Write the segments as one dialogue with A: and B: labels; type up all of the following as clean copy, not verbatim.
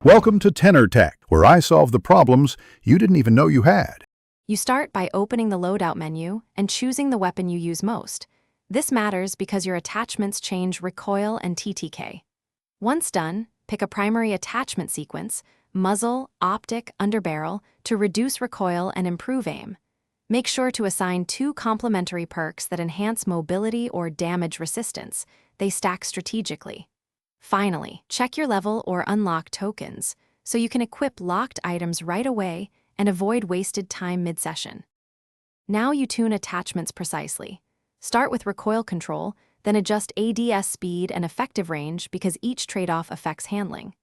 A: Welcome to Tenor Tech, where I solve the problems you didn't even know you had.
B: You start by opening the Loadout menu and choosing the weapon you use most. This matters because your attachments change recoil and TTK. Once done, pick a primary attachment sequence, muzzle, optic, underbarrel, to reduce recoil and improve aim. Make sure to assign 2 complementary perks that enhance mobility or damage resistance. They stack strategically. Finally, check your level or unlock tokens, so you can equip locked items right away and avoid wasted time mid-session. Now you tune attachments precisely. Start with recoil control, then adjust ADS speed and effective range because each trade-off affects handling.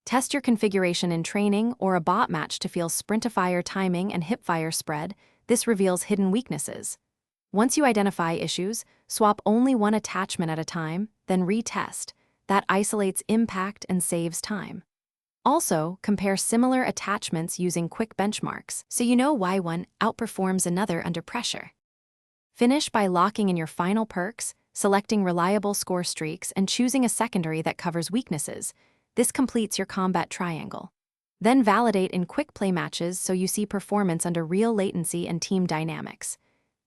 B: Test your configuration in training or a bot match to feel sprintifire timing and hipfire spread. This reveals hidden weaknesses. Once you identify issues, swap only one attachment at a time, then retest. That isolates impact and saves time. Also, compare similar attachments using quick benchmarks so you know why one outperforms another under pressure. Finish by locking in your final perks, selecting reliable score streaks, and choosing a secondary that covers weaknesses. This completes your combat triangle. Then validate in quick play matches so you see performance under real latency and team dynamics.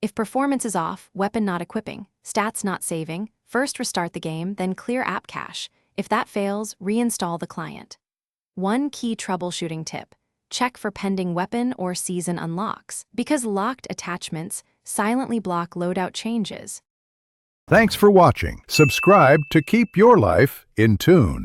B: If performance is off, weapon not equipping, stats not saving, first restart the game, then clear app cache. If that fails, reinstall the client. One key troubleshooting tip: check for pending weapon or season unlocks, because locked attachments silently block loadout changes.
A: Thanks for watching. Subscribe to keep your life in tune.